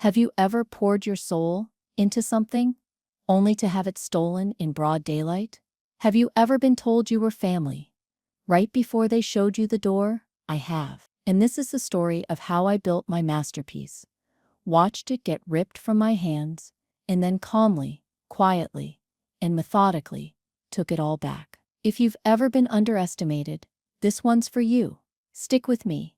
Have you ever poured your soul into something, only to have it stolen in broad daylight? Have you ever been told you were family, right before they showed you the door? I have. And this is the story of how I built my masterpiece, watched it get ripped from my hands, and then calmly, quietly, and methodically, took it all back. If you've ever been underestimated, this one's for you. Stick with me,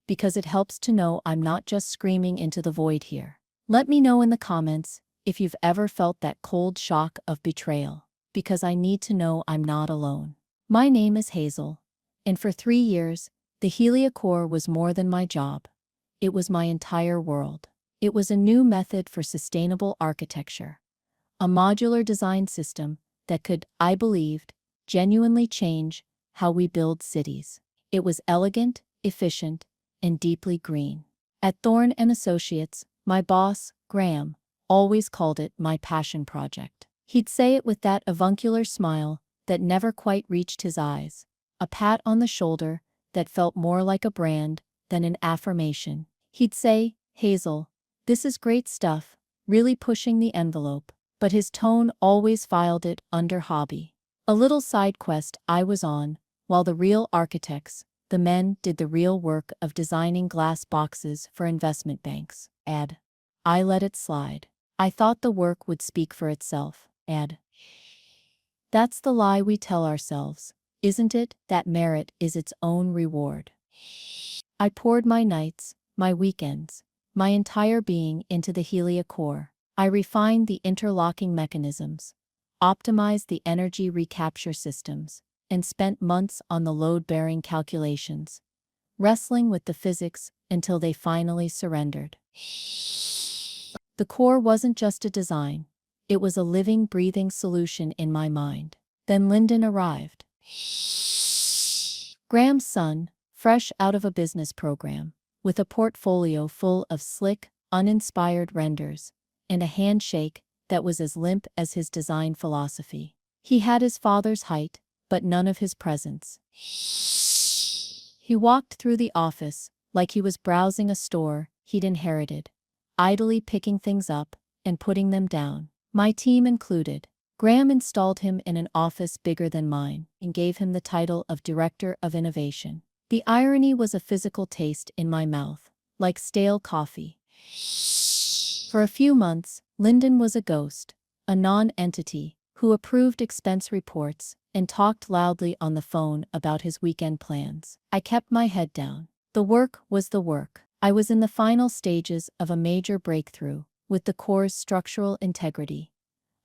because it helps to know I'm not just screaming into the void here. Let me know in the comments if you've ever felt that cold shock of betrayal, because I need to know I'm not alone. My name is Hazel, and for 3 years, the HeliaCore was more than my job. It was my entire world. It was a new method for sustainable architecture, a modular design system that could, I believed, genuinely change how we build cities. It was elegant, efficient, and deeply green. At Thorne & Associates, my boss, Graham, always called it my passion project. He'd say it with that avuncular smile that never quite reached his eyes, a pat on the shoulder that felt more like a brand than an affirmation. He'd say, "Hazel, this is great stuff, really pushing the envelope," but his tone always filed it under hobby. A little side quest I was on, while the real architects, the men, did the real work of designing glass boxes for investment banks. I let it slide. I thought the work would speak for itself. That's the lie we tell ourselves, isn't it? That merit is its own reward. I poured my nights, my weekends, my entire being into the HeliaCore. I refined the interlocking mechanisms, optimized the energy recapture systems, and spent months on the load-bearing calculations, wrestling with the physics until they finally surrendered. The core wasn't just a design, it was a living, breathing solution in my mind. Then Lyndon arrived. Graham's son, fresh out of a business program, with a portfolio full of slick, uninspired renders, and a handshake that was as limp as his design philosophy. He had his father's height, but none of his presence. He walked through the office like he was browsing a store he'd inherited, idly picking things up and putting them down, my team included. Graham installed him in an office bigger than mine and gave him the title of Director of Innovation. The irony was a physical taste in my mouth, like stale coffee. For a few months, Lyndon was a ghost, a non-entity, who approved expense reports and talked loudly on the phone about his weekend plans. I kept my head down. The work was the work. I was in the final stages of a major breakthrough with the core's structural integrity,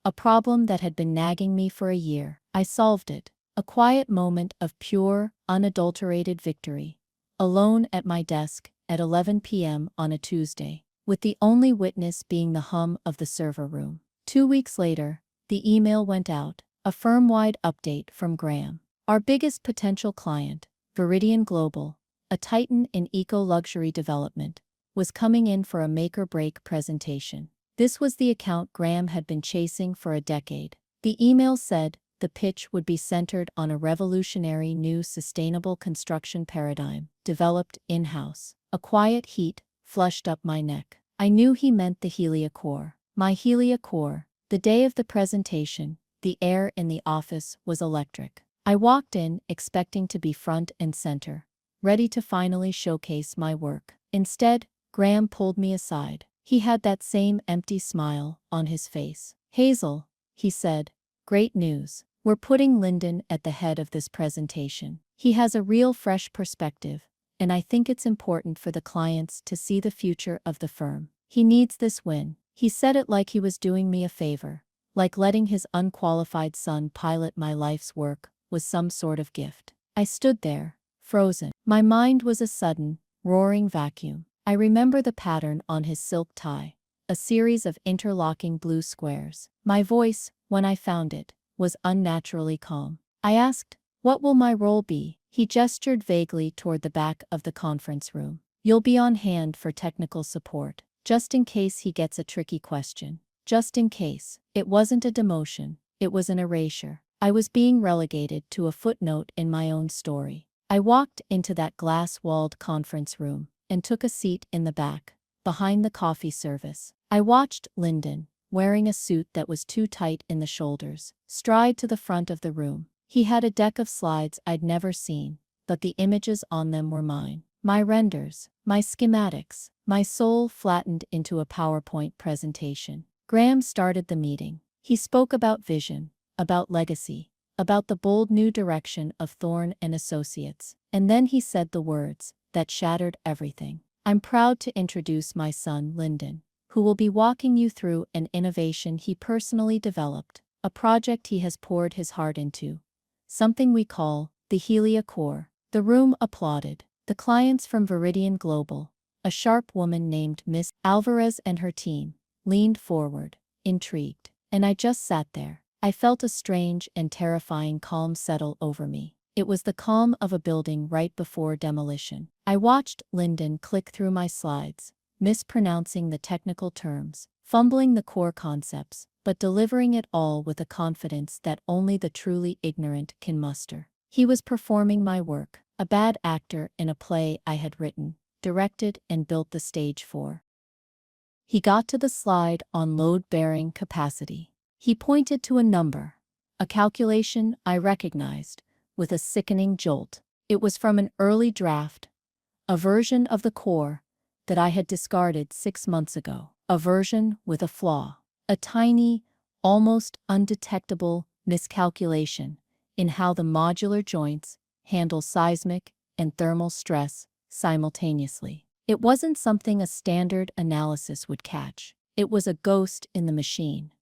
a problem that had been nagging me for a year. I solved it, a quiet moment of pure, unadulterated victory, alone at my desk at 11 p.m. on a Tuesday, with the only witness being the hum of the server room. 2 weeks later, the email went out, a firm-wide update from Graham. Our biggest potential client, Viridian Global, a titan in eco-luxury development, was coming in for a make-or-break presentation. This was the account Graham had been chasing for a decade. The email said the pitch would be centered on a revolutionary new sustainable construction paradigm, developed in-house. A quiet heat flushed up my neck. I knew he meant the HeliaCore. My HeliaCore. The day of the presentation, the air in the office was electric. I walked in expecting to be front and center, ready to finally showcase my work. Instead, Graham pulled me aside. He had that same empty smile on his face. "Hazel," he said, "great news. We're putting Lyndon at the head of this presentation. He has a real fresh perspective, and I think it's important for the clients to see the future of the firm. He needs this win." He said it like he was doing me a favor, like letting his unqualified son pilot my life's work was some sort of gift. I stood there, frozen. My mind was a sudden, roaring vacuum. I remember the pattern on his silk tie, a series of interlocking blue squares. My voice, when I found it, was unnaturally calm. I asked, "What will my role be?" He gestured vaguely toward the back of the conference room. "You'll be on hand for technical support, just in case he gets a tricky question. Just in case." It wasn't a demotion, it was an erasure. I was being relegated to a footnote in my own story. I walked into that glass-walled conference room and took a seat in the back, behind the coffee service. I watched Lyndon, wearing a suit that was too tight in the shoulders, stride to the front of the room. He had a deck of slides I'd never seen, but the images on them were mine. My renders, my schematics, my soul flattened into a PowerPoint presentation. Graham started the meeting. He spoke about vision, about legacy, about the bold new direction of Thorne and Associates. And then he said the words that shattered everything. I'm proud to introduce my son, Lyndon, who will be walking you through an innovation he personally developed, a project he has poured his heart into, something we call the Helia Core. The room applauded. The clients from Viridian Global, a sharp woman named Miss Alvarez and her team, leaned forward, intrigued. And I just sat there. I felt a strange and terrifying calm settle over me. It was the calm of a building right before demolition. I watched Lyndon click through my slides, mispronouncing the technical terms, fumbling the core concepts, but delivering it all with a confidence that only the truly ignorant can muster. He was performing my work, a bad actor in a play I had written, directed, and built the stage for. He got to the slide on load-bearing capacity. He pointed to a number, a calculation I recognized, with a sickening jolt. It was from an early draft, a version of the core that I had discarded 6 months ago, a version with a flaw, a tiny, almost undetectable miscalculation in how the modular joints handle seismic and thermal stress simultaneously. It wasn't something a standard analysis would catch. It was a ghost in the machine,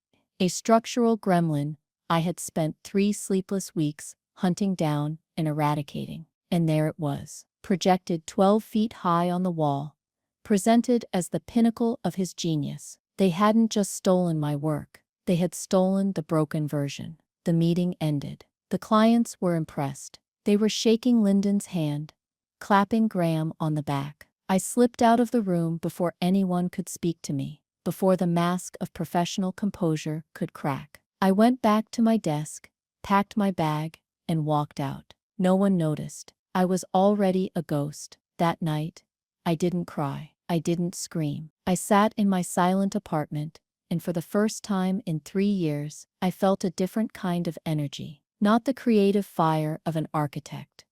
a structural gremlin I had spent 3 sleepless weeks hunting down and eradicating. And there it was, projected 12 feet high on the wall, presented as the pinnacle of his genius. They hadn't just stolen my work, they had stolen the broken version. The meeting ended. The clients were impressed. They were shaking Lyndon's hand, clapping Graham on the back. I slipped out of the room before anyone could speak to me, before the mask of professional composure could crack. I went back to my desk, packed my bag, and walked out. No one noticed. I was already a ghost. That night, I didn't cry. I didn't scream. I sat in my silent apartment, and for the first time in 3 years, I felt a different kind of energy. Not the creative fire of an architect,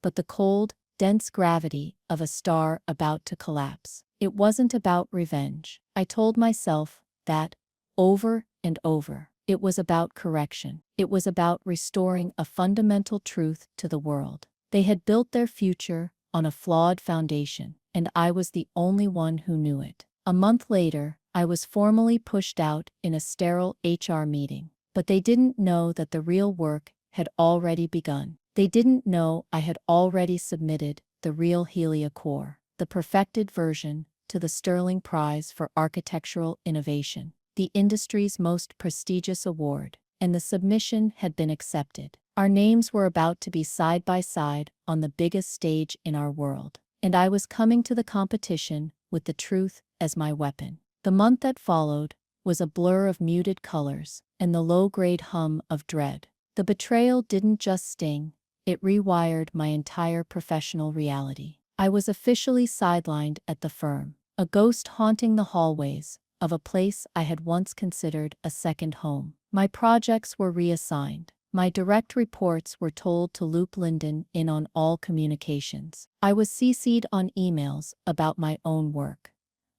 but the cold, dense gravity of a star about to collapse. It wasn't about revenge. I told myself that, over and over. It was about correction. It was about restoring a fundamental truth to the world. They had built their future on a flawed foundation, and I was the only one who knew it. A month later, I was formally pushed out in a sterile HR meeting. But they didn't know that the real work had already begun. They didn't know I had already submitted the real Helia Core, the perfected version, to the Sterling Prize for Architectural Innovation, the industry's most prestigious award, and the submission had been accepted. Our names were about to be side by side on the biggest stage in our world, and I was coming to the competition with the truth as my weapon. The month that followed was a blur of muted colors and the low-grade hum of dread. The betrayal didn't just sting, it rewired my entire professional reality. I was officially sidelined at the firm, a ghost haunting the hallways of a place I had once considered a second home. My projects were reassigned. My direct reports were told to loop Lyndon in on all communications. I was CC'd on emails about my own work,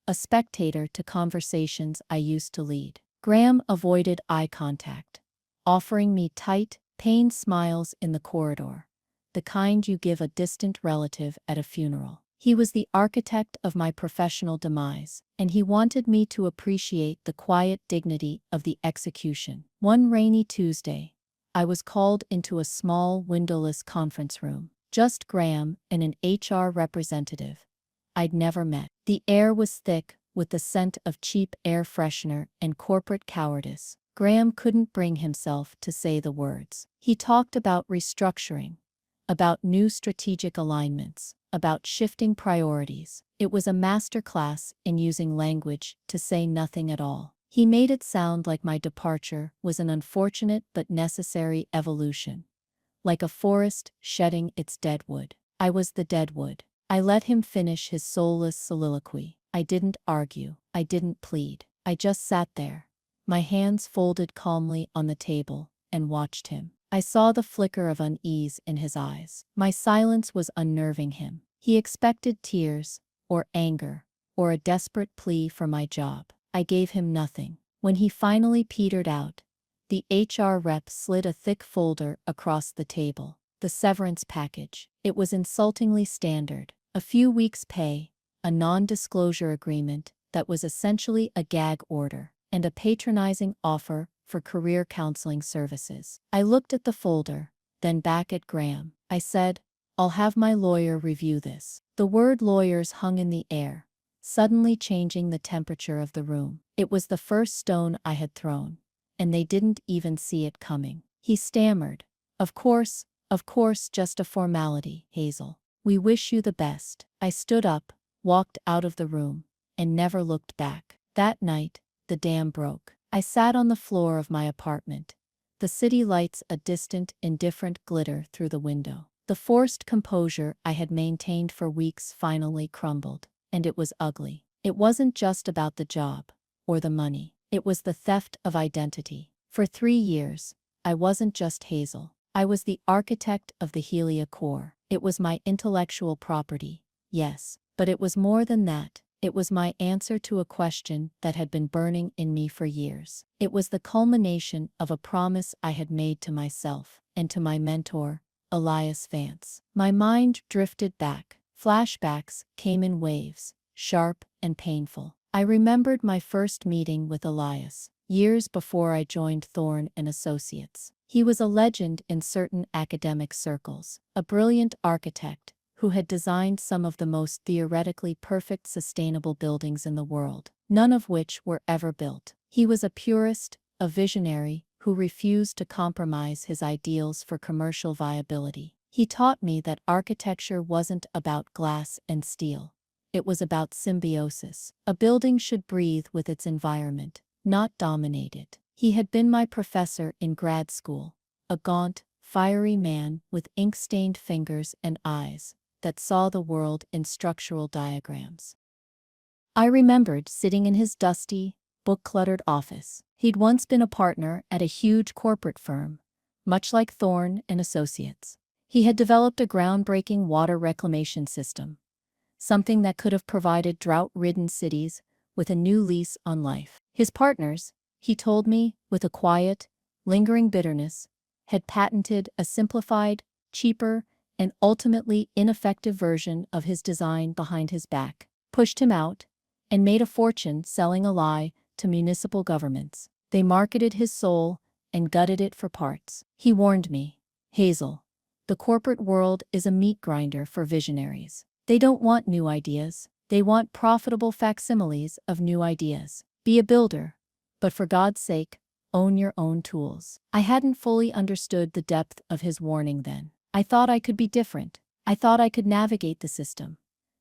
a spectator to conversations I used to lead. Graham avoided eye contact, offering me tight, pained smiles in the corridor, the kind you give a distant relative at a funeral. He was the architect of my professional demise, and he wanted me to appreciate the quiet dignity of the execution. One rainy Tuesday, I was called into a small windowless conference room. Just Graham and an HR representative I'd never met. The air was thick with the scent of cheap air freshener and corporate cowardice. Graham couldn't bring himself to say the words. He talked about restructuring, about new strategic alignments, about shifting priorities. It was a masterclass in using language to say nothing at all. He made it sound like my departure was an unfortunate but necessary evolution, like a forest shedding its dead wood. I was the dead wood. I let him finish his soulless soliloquy. I didn't argue. I didn't plead. I just sat there, my hands folded calmly on the table, and watched him. I saw the flicker of unease in his eyes. My silence was unnerving him. He expected tears, or anger, or a desperate plea for my job. I gave him nothing. When he finally petered out, the HR rep slid a thick folder across the table. The severance package. It was insultingly standard. A few weeks' pay, a non-disclosure agreement that was essentially a gag order, and a patronizing offer for career counseling services. I looked at the folder, then back at Graham. I said, "I'll have my lawyer review this." The word lawyers hung in the air, suddenly changing the temperature of the room. It was the first stone I had thrown, and they didn't even see it coming. He stammered, of course, just a formality, Hazel. We wish you the best." I stood up, walked out of the room, and never looked back. That night, the dam broke. I sat on the floor of my apartment, the city lights a distant, indifferent glitter through the window. The forced composure I had maintained for weeks finally crumbled, and it was ugly. It wasn't just about the job, or the money. It was the theft of identity. For 3 years, I wasn't just Hazel. I was the architect of the Helia core. It was my intellectual property, yes, but it was more than that. It was my answer to a question that had been burning in me for years. It was the culmination of a promise I had made to myself and to my mentor, Elias Vance. My mind drifted back. Flashbacks came in waves, sharp and painful. I remembered my first meeting with Elias, years before I joined Thorne and Associates. He was a legend in certain academic circles, a brilliant architect who had designed some of the most theoretically perfect sustainable buildings in the world, none of which were ever built. He was a purist, a visionary, who refused to compromise his ideals for commercial viability. He taught me that architecture wasn't about glass and steel. It was about symbiosis. A building should breathe with its environment, not dominate it. He had been my professor in grad school, a gaunt, fiery man with ink-stained fingers and eyes that saw the world in structural diagrams. I remembered sitting in his dusty, book-cluttered office. He'd once been a partner at a huge corporate firm, much like Thorne and Associates. He had developed a groundbreaking water reclamation system, something that could have provided drought-ridden cities with a new lease on life. His partners, he told me with a quiet, lingering bitterness, had patented a simplified, cheaper, and ultimately ineffective version of his design behind his back, pushed him out, and made a fortune selling a lie to municipal governments. They marketed his soul and gutted it for parts. He warned me, "Hazel, the corporate world is a meat grinder for visionaries. They don't want new ideas. They want profitable facsimiles of new ideas. Be a builder, but for God's sake, own your own tools." I hadn't fully understood the depth of his warning then. I thought I could be different. I thought I could navigate the system,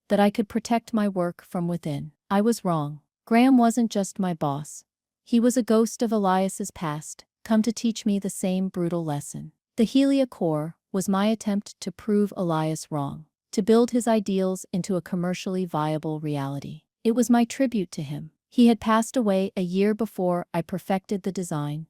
that I could protect my work from within. I was wrong. Graham wasn't just my boss. He was a ghost of Elias's past, come to teach me the same brutal lesson. The Helia core was my attempt to prove Elias wrong, to build his ideals into a commercially viable reality. It was my tribute to him. He had passed away a year before I perfected the design,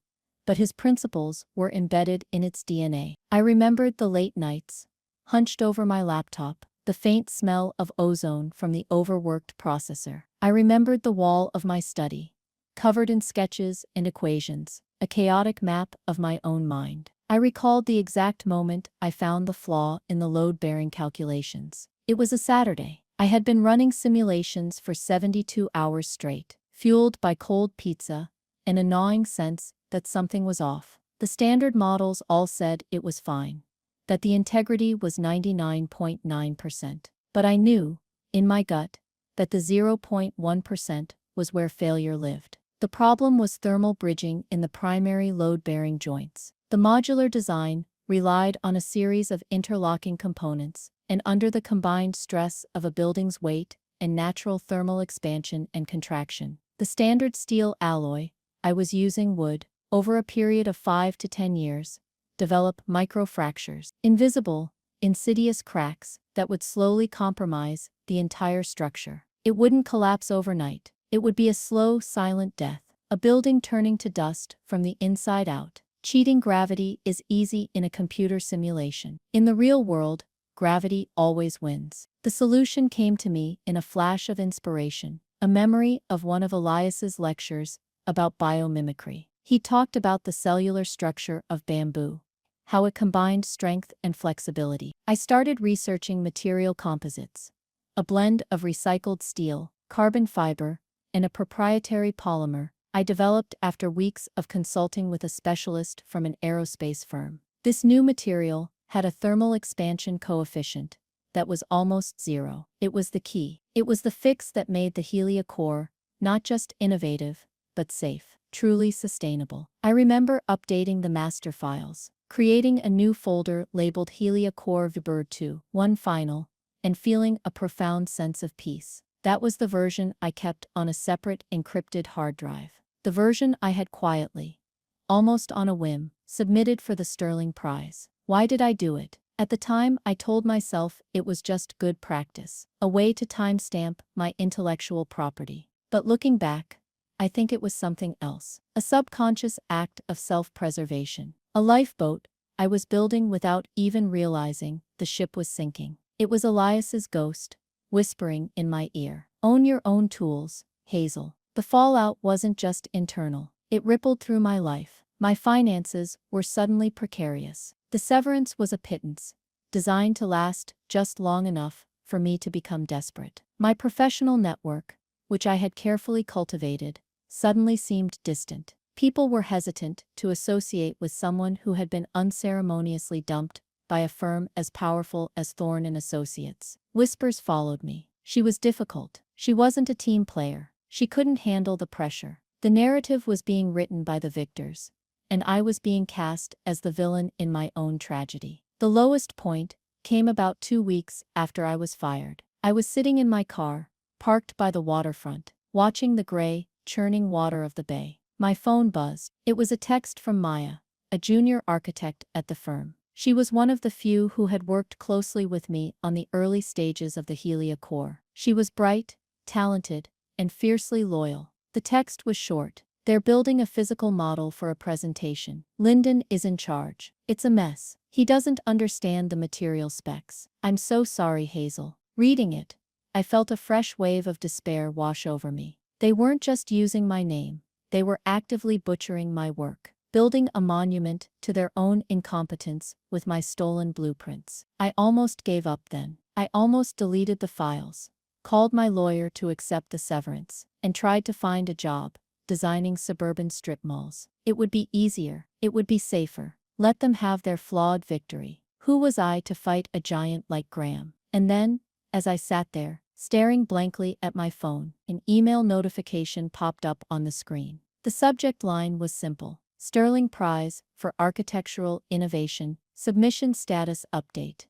but his principles were embedded in its DNA. I remembered the late nights, hunched over my laptop, the faint smell of ozone from the overworked processor. I remembered the wall of my study, covered in sketches and equations, a chaotic map of my own mind. I recalled the exact moment I found the flaw in the load-bearing calculations. It was a Saturday. I had been running simulations for 72 hours straight, fueled by cold pizza and a gnawing sense that something was off. The standard models all said it was fine, that the integrity was 99.9%. But I knew, in my gut, that the 0.1% was where failure lived. The problem was thermal bridging in the primary load-bearing joints. The modular design relied on a series of interlocking components, and under the combined stress of a building's weight and natural thermal expansion and contraction, the standard steel alloy I was using would, over a period of 5 to 10 years, develop microfractures, invisible, insidious cracks that would slowly compromise the entire structure. It wouldn't collapse overnight. It would be a slow, silent death, a building turning to dust from the inside out. Cheating gravity is easy in a computer simulation. In the real world, gravity always wins. The solution came to me in a flash of inspiration, a memory of one of Elias's lectures about biomimicry. He talked about the cellular structure of bamboo, how it combined strength and flexibility. I started researching material composites, a blend of recycled steel, carbon fiber, and a proprietary polymer I developed after weeks of consulting with a specialist from an aerospace firm. This new material had a thermal expansion coefficient that was almost zero. It was the key. It was the fix that made the Helia core not just innovative, but safe, truly sustainable. I remember updating the master files, creating a new folder labeled Helia Core Vibird 2, one final, and feeling a profound sense of peace. That was the version I kept on a separate encrypted hard drive. The version I had quietly, almost on a whim, submitted for the Sterling Prize. Why did I do it? At the time, I told myself it was just good practice, a way to timestamp my intellectual property. But looking back, I think it was something else, a subconscious act of self-preservation. A lifeboat I was building without even realizing the ship was sinking. It was Elias's ghost, whispering in my ear, "Own your own tools, Hazel." The fallout wasn't just internal. It rippled through my life. My finances were suddenly precarious. The severance was a pittance, designed to last just long enough for me to become desperate. My professional network, which I had carefully cultivated, suddenly seemed distant. People were hesitant to associate with someone who had been unceremoniously dumped by a firm as powerful as Thorne and Associates. Whispers followed me. She was difficult. She wasn't a team player. She couldn't handle the pressure. The narrative was being written by the victors, and I was being cast as the villain in my own tragedy. The lowest point came about 2 weeks after I was fired. I was sitting in my car, parked by the waterfront, watching the gray, churning water of the bay. My phone buzzed. It was a text from Maya, a junior architect at the firm. She was one of the few who had worked closely with me on the early stages of the Helia core. She was bright, talented, and fiercely loyal. The text was short. "They're building a physical model for a presentation. Lyndon is in charge. It's a mess. He doesn't understand the material specs. I'm so sorry, Hazel." Reading it, I felt a fresh wave of despair wash over me. They weren't just using my name. They were actively butchering my work, building a monument to their own incompetence with my stolen blueprints. I almost gave up then. I almost deleted the files, called my lawyer to accept the severance, and tried to find a job designing suburban strip malls. It would be easier. It would be safer. Let them have their flawed victory. Who was I to fight a giant like Graham? And then, as I sat there, staring blankly at my phone, an email notification popped up on the screen. The subject line was simple: Sterling Prize for Architectural Innovation, Submission Status Update.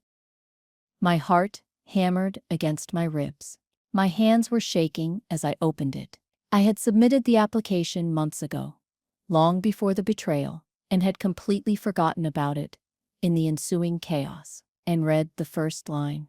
My heart hammered against my ribs. My hands were shaking as I opened it. I had submitted the application months ago, long before the betrayal, and had completely forgotten about it in the ensuing chaos, and read the first line.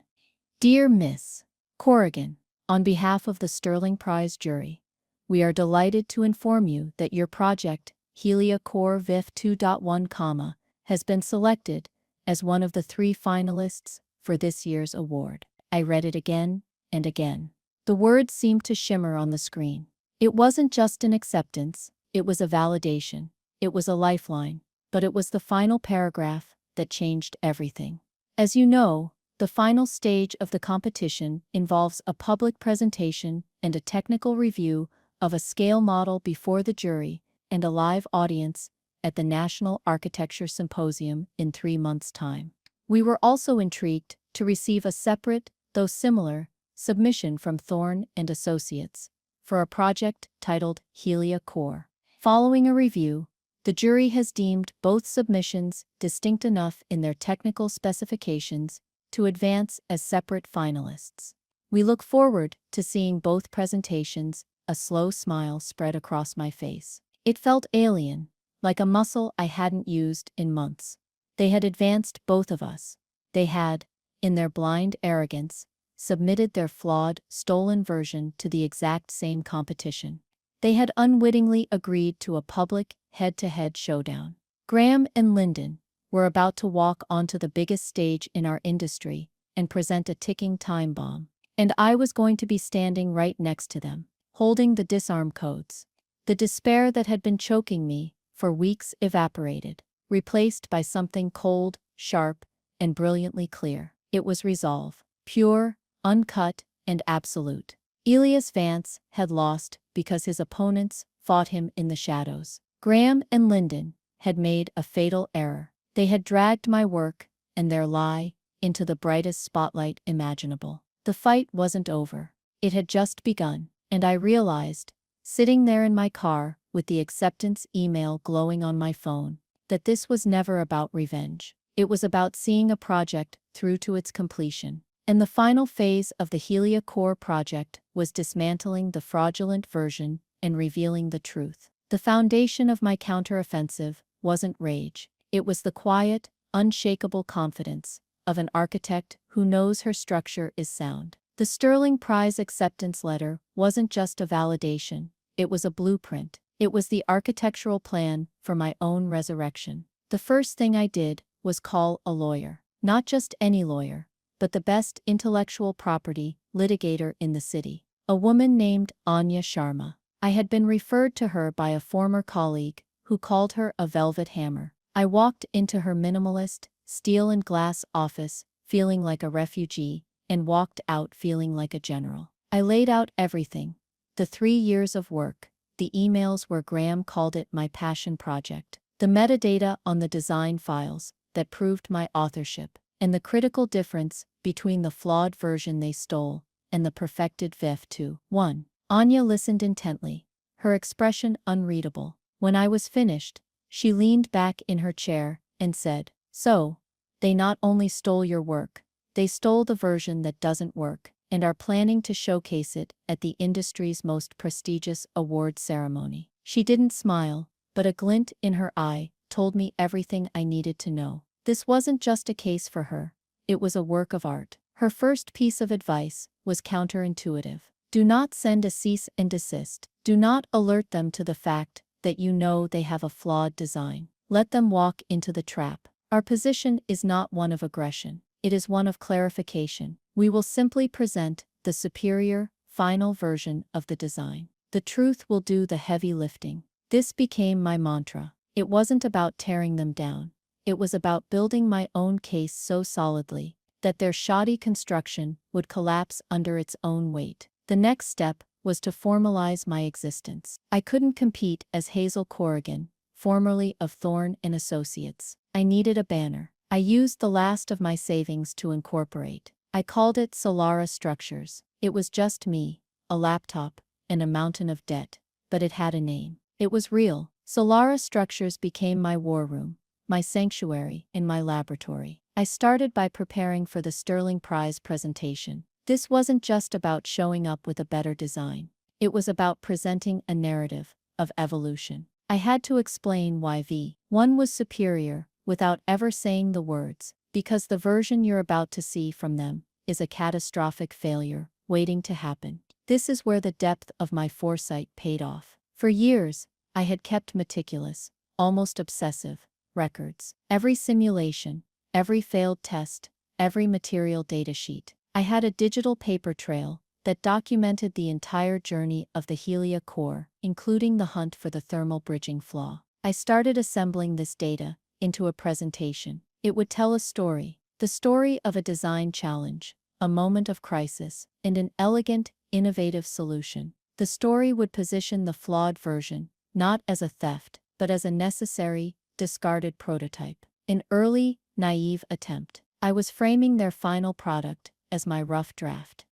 "Dear Miss Corrigan, on behalf of the Sterling Prize jury, we are delighted to inform you that your project, Helia Core VIF 2.1, has been selected as one of the 3 finalists for this year's award." I read it again and again. The words seemed to shimmer on the screen. It wasn't just an acceptance, it was a validation, it was a lifeline, but it was the final paragraph that changed everything. As you know, the final stage of the competition involves a public presentation and a technical review of a scale model before the jury and a live audience at the National Architecture Symposium in 3 months' time. We were also intrigued to receive a separate, though similar, submission from Thorne and Associates for a project titled Helia Core. Following a review, the jury has deemed both submissions distinct enough in their technical specifications to advance as separate finalists. We look forward to seeing both presentations. A slow smile spread across my face. It felt alien, like a muscle I hadn't used in months. They had advanced both of us. They had, in their blind arrogance, submitted their flawed, stolen version to the exact same competition. They had unwittingly agreed to a public, head-to-head showdown. Graham and Lyndon were about to walk onto the biggest stage in our industry and present a ticking time bomb. And I was going to be standing right next to them, holding the disarm codes. The despair that had been choking me for weeks evaporated, replaced by something cold, sharp, and brilliantly clear. It was resolve, pure, uncut, and absolute. Elias Vance had lost because his opponents fought him in the shadows. Graham and Lyndon had made a fatal error. They had dragged my work and their lie into the brightest spotlight imaginable. The fight wasn't over. It had just begun, and I realized, sitting there in my car with the acceptance email glowing on my phone, that this was never about revenge. It was about seeing a project through to its completion. And the final phase of the Helia Core project was dismantling the fraudulent version and revealing the truth. The foundation of my counteroffensive wasn't rage. It was the quiet, unshakable confidence of an architect who knows her structure is sound. The Sterling Prize acceptance letter wasn't just a validation, it was a blueprint. It was the architectural plan for my own resurrection. The first thing I did was call a lawyer. Not just any lawyer, but the best intellectual property litigator in the city. A woman named Anya Sharma. I had been referred to her by a former colleague who called her a velvet hammer. I walked into her minimalist, steel and glass office, feeling like a refugee, and walked out feeling like a general. I laid out everything. The 3 years of work, the emails where Graham called it my passion project, the metadata on the design files that proved my authorship, and the critical difference between the flawed version they stole and the perfected VEF 2.1. Anya listened intently, her expression unreadable. When I was finished, she leaned back in her chair and said, "So, they not only stole your work, they stole the version that doesn't work, and are planning to showcase it at the industry's most prestigious awards ceremony." She didn't smile, but a glint in her eye told me everything I needed to know. This wasn't just a case for her, it was a work of art. Her first piece of advice was counterintuitive. Do not send a cease and desist. Do not alert them to the fact that you know they have a flawed design. Let them walk into the trap. Our position is not one of aggression, it is one of clarification. We will simply present the superior, final version of the design. The truth will do the heavy lifting. This became my mantra. It wasn't about tearing them down. It was about building my own case so solidly that their shoddy construction would collapse under its own weight. The next step was to formalize my existence. I couldn't compete as Hazel Corrigan, formerly of Thorne and Associates. I needed a banner. I used the last of my savings to incorporate. I called it Solara Structures. It was just me, a laptop, and a mountain of debt, but it had a name. It was real. Solara Structures became my war room, my sanctuary, and my laboratory. I started by preparing for the Sterling Prize presentation. This wasn't just about showing up with a better design. It was about presenting a narrative of evolution. I had to explain why V1 was superior without ever saying the words, because the version you're about to see from them is a catastrophic failure waiting to happen. This is where the depth of my foresight paid off. For years, I had kept meticulous, almost obsessive, records. Every simulation, every failed test, every material data sheet. I had a digital paper trail that documented the entire journey of the Helia core, including the hunt for the thermal bridging flaw. I started assembling this data into a presentation. It would tell a story, the story of a design challenge, a moment of crisis, and an elegant, innovative solution. The story would position the flawed version, not as a theft, but as a necessary, discarded prototype. An early, naive attempt. I was framing their final product as my rough draft.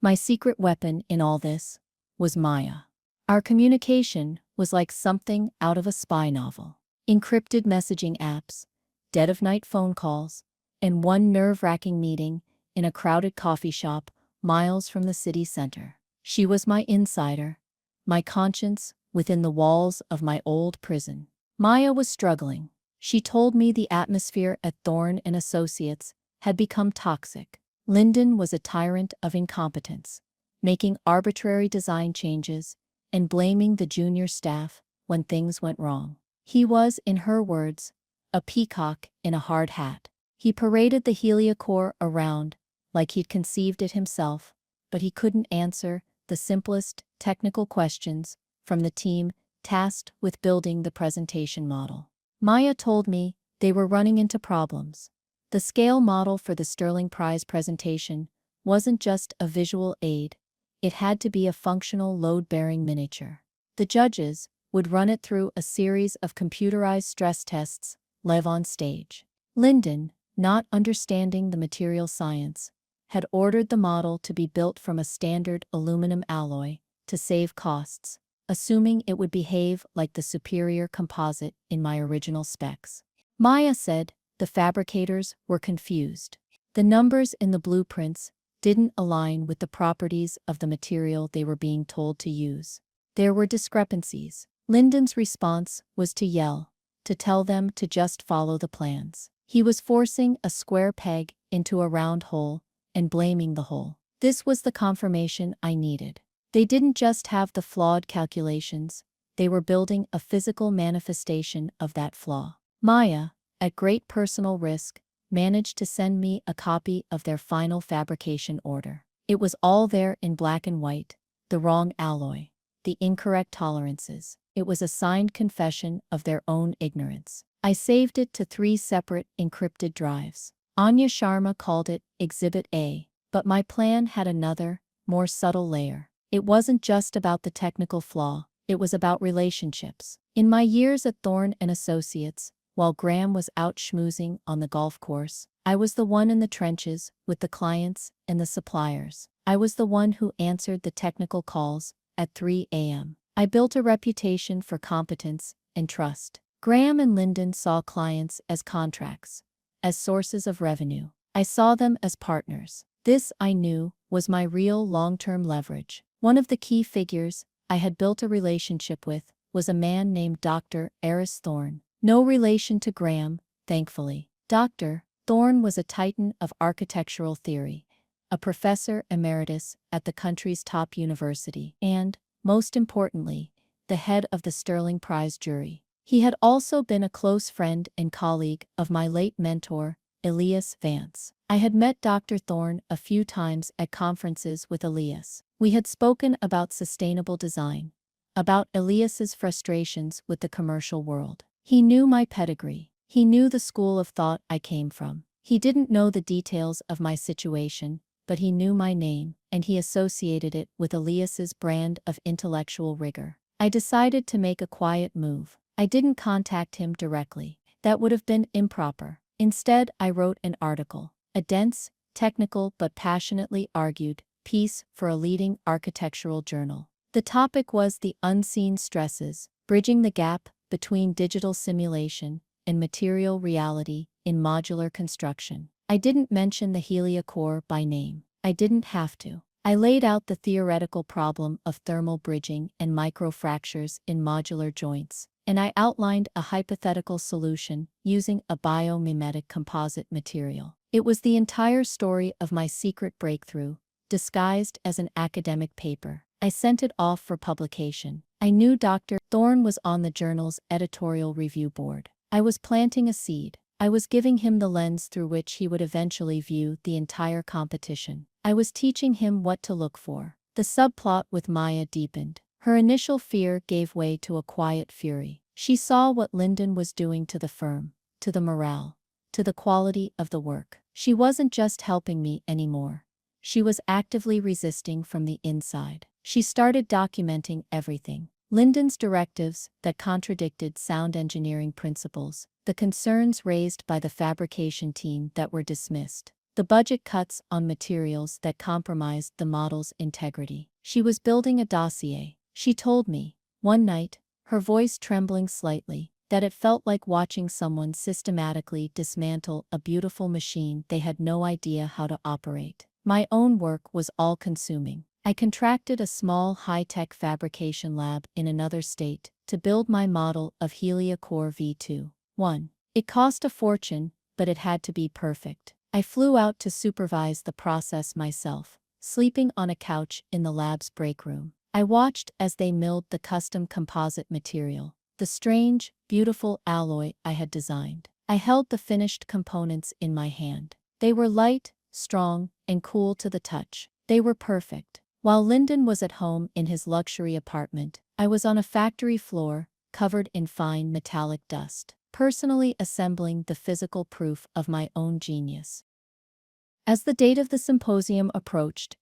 My secret weapon in all this was Maya. Our communication was like something out of a spy novel. Encrypted messaging apps, dead-of-night phone calls, and one nerve-wracking meeting in a crowded coffee shop miles from the city center. She was my insider, my conscience within the walls of my old prison. Maya was struggling. She told me the atmosphere at Thorne and Associates had become toxic. Lyndon was a tyrant of incompetence, making arbitrary design changes and blaming the junior staff when things went wrong. He was, in her words, a peacock in a hard hat. He paraded the heliocore around like he'd conceived it himself, but he couldn't answer the simplest technical questions from the team tasked with building the presentation model. Maya told me they were running into problems. The scale model for the Sterling Prize presentation wasn't just a visual aid, it had to be a functional load-bearing miniature. The judges would run it through a series of computerized stress tests live on stage. Lyndon, not understanding the material science, had ordered the model to be built from a standard aluminum alloy to save costs, assuming it would behave like the superior composite in my original specs. Maya said the fabricators were confused. The numbers in the blueprints didn't align with the properties of the material they were being told to use. There were discrepancies. Lyndon's response was to yell, to tell them to just follow the plans. He was forcing a square peg into a round hole and blaming the hole. This was the confirmation I needed. They didn't just have the flawed calculations, they were building a physical manifestation of that flaw. Maya, at great personal risk, managed to send me a copy of their final fabrication order. It was all there in black and white, the wrong alloy, the incorrect tolerances. It was a signed confession of their own ignorance. I saved it to 3 separate encrypted drives. Anya Sharma called it Exhibit A, but my plan had another, more subtle layer. It wasn't just about the technical flaw, it was about relationships. In my years at Thorne and Associates, while Graham was out schmoozing on the golf course, I was the one in the trenches with the clients and the suppliers. I was the one who answered the technical calls at 3 a.m. I built a reputation for competence and trust. Graham and Lyndon saw clients as contracts, as sources of revenue. I saw them as partners. This, I knew, was my real long-term leverage. One of the key figures I had built a relationship with was a man named Dr. Eris Thorne. No relation to Graham, thankfully. Dr. Thorne was a titan of architectural theory, a professor emeritus at the country's top university, and, most importantly, the head of the Sterling Prize jury. He had also been a close friend and colleague of my late mentor, Elias Vance. I had met Dr. Thorne a few times at conferences with Elias. We had spoken about sustainable design, about Elias's frustrations with the commercial world. He knew my pedigree. He knew the school of thought I came from. He didn't know the details of my situation, but he knew my name, and he associated it with Elias's brand of intellectual rigor. I decided to make a quiet move. I didn't contact him directly. That would have been improper. Instead, I wrote an article, a dense, technical but passionately argued piece for a leading architectural journal. The topic was the unseen stresses, bridging the gap between digital simulation and material reality in modular construction. I didn't mention the heliocore by name. I didn't have to. I laid out the theoretical problem of thermal bridging and microfractures in modular joints, and I outlined a hypothetical solution using a biomimetic composite material. It was the entire story of my secret breakthrough, disguised as an academic paper. I sent it off for publication. I knew Dr. Thorne was on the journal's editorial review board. I was planting a seed. I was giving him the lens through which he would eventually view the entire competition. I was teaching him what to look for. The subplot with Maya deepened. Her initial fear gave way to a quiet fury. She saw what Lyndon was doing to the firm, to the morale, to the quality of the work. She wasn't just helping me anymore. She was actively resisting from the inside. She started documenting everything. Lyndon's directives that contradicted sound engineering principles, the concerns raised by the fabrication team that were dismissed, the budget cuts on materials that compromised the model's integrity. She was building a dossier. She told me, one night, her voice trembling slightly, that it felt like watching someone systematically dismantle a beautiful machine they had no idea how to operate. My own work was all-consuming. I contracted a small high-tech fabrication lab in another state to build my model of heliocore V2. 1. It cost a fortune, but it had to be perfect. I flew out to supervise the process myself, sleeping on a couch in the lab's break room. I watched as they milled the custom composite material, the strange, beautiful alloy I had designed. I held the finished components in my hand. They were light, strong, and cool to the touch. They were perfect. While Lyndon was at home in his luxury apartment, I was on a factory floor, covered in fine metallic dust, personally assembling the physical proof of my own genius. As the date of the symposium approached,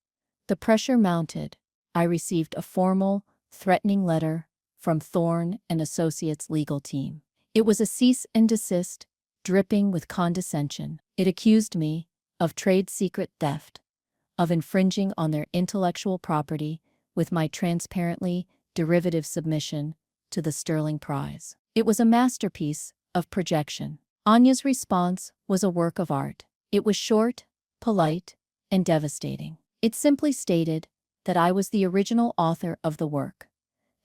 the pressure mounted. I received a formal, threatening letter from Thorne and Associates' legal team. It was a cease and desist, dripping with condescension. It accused me of trade secret theft, of infringing on their intellectual property with my transparently derivative submission to the Sterling Prize. It was a masterpiece of projection. Anya's response was a work of art. It was short, polite, and devastating. It simply stated that I was the original author of the work,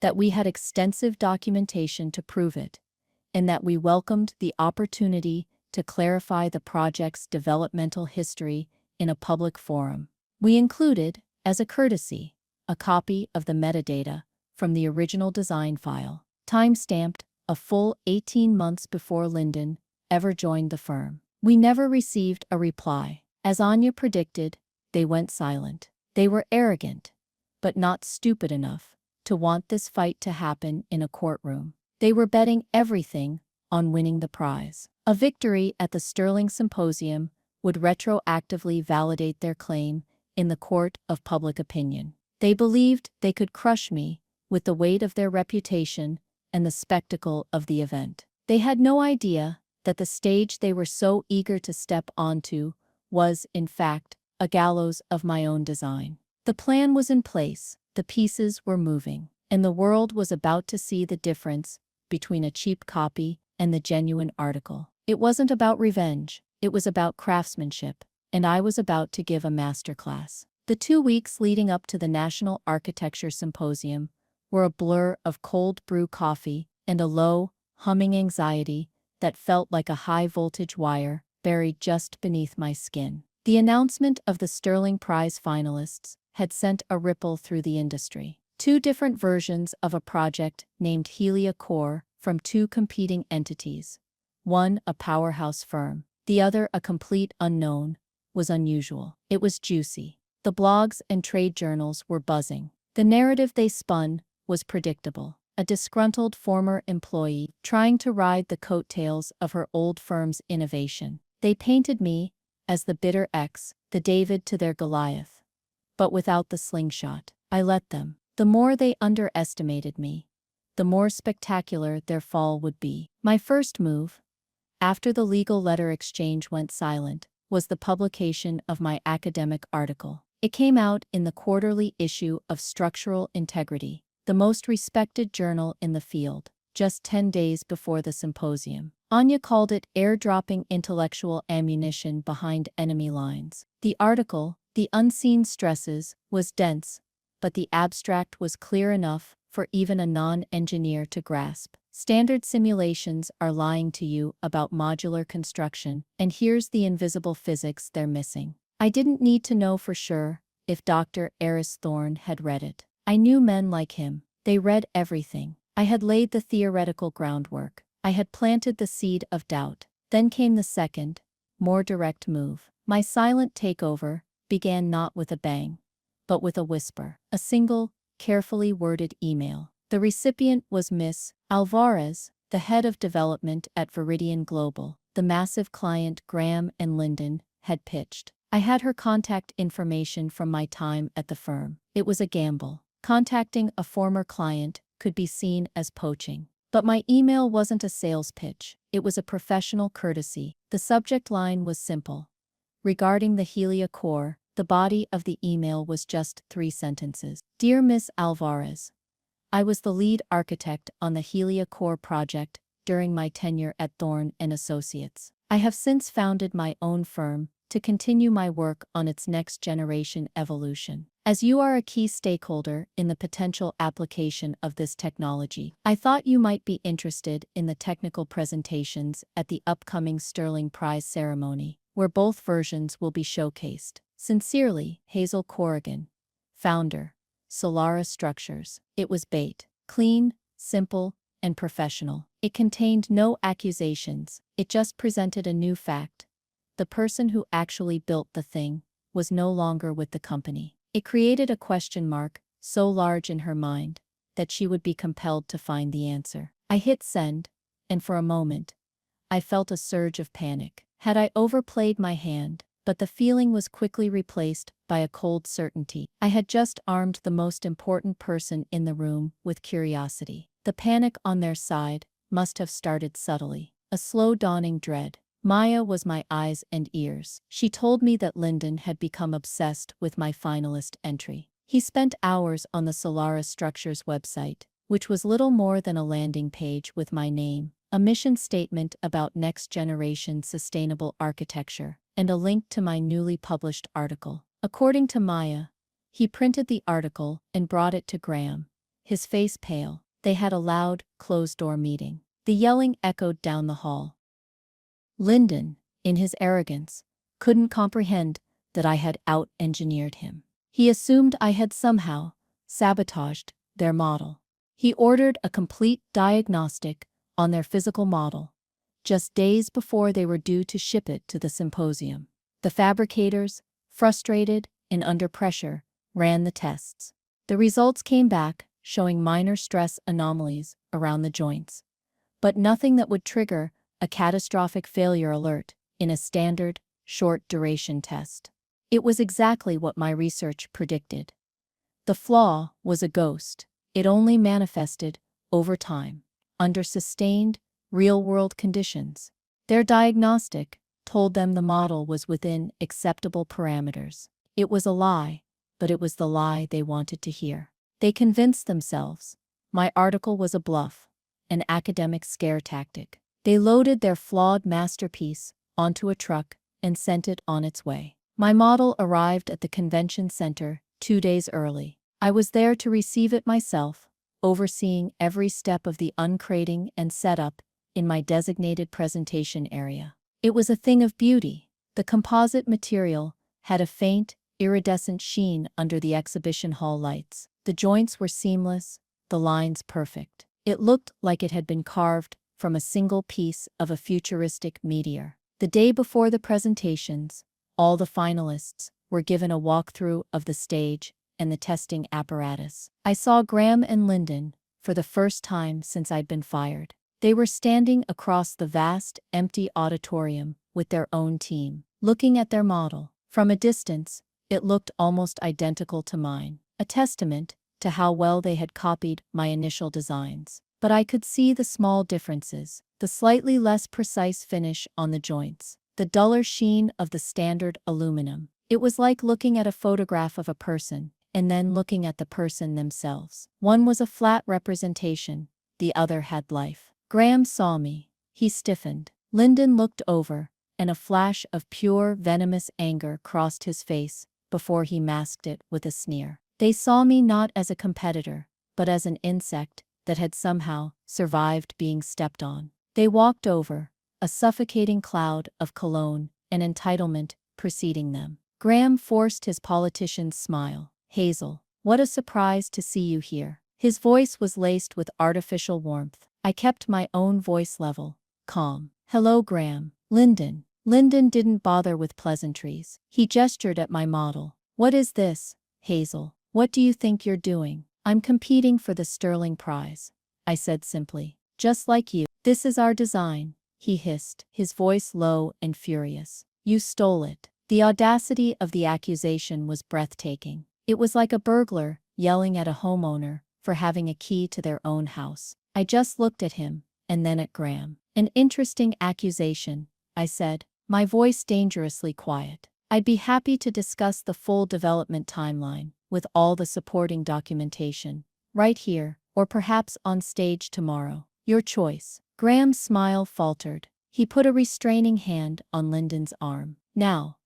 that we had extensive documentation to prove it, and that we welcomed the opportunity to clarify the project's developmental history in a public forum. We included, as a courtesy, a copy of the metadata from the original design file, time-stamped a full 18 months before Lyndon ever joined the firm. We never received a reply. As Anya predicted, they went silent. They were arrogant, but not stupid enough to want this fight to happen in a courtroom. They were betting everything on winning the prize. A victory at the Sterling Symposium would retroactively validate their claim in the court of public opinion. They believed they could crush me with the weight of their reputation and the spectacle of the event. They had no idea that the stage they were so eager to step onto was, in fact, a gallows of my own design. The plan was in place, the pieces were moving, and the world was about to see the difference between a cheap copy and the genuine article. It wasn't about revenge, it was about craftsmanship, and I was about to give a masterclass. The 2 weeks leading up to the National Architecture Symposium were a blur of cold brew coffee and a low, humming anxiety that felt like a high-voltage wire buried just beneath my skin. The announcement of the Sterling Prize finalists had sent a ripple through the industry. 2 different versions of a project named Helia Core from 2 competing entities, one a powerhouse firm, the other a complete unknown, was unusual. It was juicy. The blogs and trade journals were buzzing. The narrative they spun was predictable. A disgruntled former employee trying to ride the coattails of her old firm's innovation. They painted me as the bitter ex, the David to their Goliath, but without the slingshot. I let them. The more they underestimated me, the more spectacular their fall would be. My first move, after the legal letter exchange went silent, was the publication of my academic article. It came out in the quarterly issue of Structural Integrity, the most respected journal in the field, just 10 days before the symposium. Anya called it airdropping intellectual ammunition behind enemy lines. The article, The Unseen Stresses, was dense, but the abstract was clear enough for even a non-engineer to grasp. Standard simulations are lying to you about modular construction, and here's the invisible physics they're missing. I didn't need to know for sure if Dr. Eris Thorne had read it. I knew men like him. They read everything. I had laid the theoretical groundwork. I had planted the seed of doubt. Then came the second, more direct move. My silent takeover began not with a bang, but with a whisper. A single, carefully worded email. The recipient was Miss Alvarez, the head of development at Viridian Global, the massive client Graham and Lyndon had pitched. I had her contact information from my time at the firm. It was a gamble. Contacting a former client could be seen as poaching. But my email wasn't a sales pitch. It was a professional courtesy. The subject line was simple. Regarding the Helia Core, the body of the email was just 3 sentences. Dear Miss Alvarez, I was the lead architect on the Helia Core project during my tenure at Thorne and Associates. I have since founded my own firm to continue my work on its next generation evolution. As you are a key stakeholder in the potential application of this technology, I thought you might be interested in the technical presentations at the upcoming Sterling Prize ceremony. where both versions will be showcased. Sincerely, Hazel Corrigan, founder, Solara Structures. It was bait. Clean, simple, and professional. It contained no accusations, it just presented a new fact. The person who actually built the thing was no longer with the company. It created a question mark so large in her mind that she would be compelled to find the answer. I hit send, and for a moment, I felt a surge of panic. Had I overplayed my hand? But the feeling was quickly replaced by a cold certainty. I had just armed the most important person in the room with curiosity. The panic on their side must have started subtly. A slow dawning dread. Maya was my eyes and ears. She told me that Lyndon had become obsessed with my finalist entry. He spent hours on the Solara Structures website, which was little more than a landing page with my name, a mission statement about next-generation sustainable architecture, and a link to my newly published article. According to Maya, he printed the article and brought it to Graham, his face pale. They had a loud, closed-door meeting. The yelling echoed down the hall. Lyndon, in his arrogance, couldn't comprehend that I had out-engineered him. He assumed I had somehow sabotaged their model. He ordered a complete diagnostic on their physical model, just days before they were due to ship it to the symposium. The fabricators, frustrated and under pressure, ran the tests. The results came back, showing minor stress anomalies around the joints, but nothing that would trigger a catastrophic failure alert in a standard, short-duration test. It was exactly what my research predicted. The flaw was a ghost. It only manifested over time, under sustained, real-world conditions. Their diagnostic told them the model was within acceptable parameters. It was a lie, but it was the lie they wanted to hear. They convinced themselves my article was a bluff, an academic scare tactic. They loaded their flawed masterpiece onto a truck and sent it on its way. My model arrived at the convention center 2 days early. I was there to receive it myself, overseeing every step of the uncrating and setup in my designated presentation area. It was a thing of beauty. The composite material had a faint, iridescent sheen under the exhibition hall lights. The joints were seamless, the lines perfect. It looked like it had been carved from a single piece of a futuristic meteor. The day before the presentations, all the finalists were given a walkthrough of the stage and the testing apparatus. I saw Graham and Lyndon for the first time since I'd been fired. They were standing across the vast, empty auditorium with their own team, looking at their model. From a distance, it looked almost identical to mine, a testament to how well they had copied my initial designs. But I could see the small differences, the slightly less precise finish on the joints, the duller sheen of the standard aluminum. It was like looking at a photograph of a person, and then looking at the person themselves. One was a flat representation, the other had life. Graham saw me. He stiffened. Lyndon looked over, and a flash of pure, venomous anger crossed his face before he masked it with a sneer. They saw me not as a competitor, but as an insect that had somehow survived being stepped on. They walked over, a suffocating cloud of cologne and entitlement preceding them. Graham forced his politician's smile. "Hazel, what a surprise to see you here." His voice was laced with artificial warmth. I kept my own voice level, calm. "Hello, Graham." "Lyndon." Lyndon didn't bother with pleasantries. He gestured at my model. "What is this, Hazel? What do you think you're doing?" "I'm competing for the Sterling Prize," I said simply. "Just like you." "This is our design," he hissed, his voice low and furious. "You stole it." The audacity of the accusation was breathtaking. It was like a burglar yelling at a homeowner for having a key to their own house. I just looked at him, and then at Graham. "An interesting accusation," I said, my voice dangerously quiet. "I'd be happy to discuss the full development timeline, with all the supporting documentation, right here, or perhaps on stage tomorrow. Your choice." Graham's smile faltered. He put a restraining hand on Lyndon's arm. Now,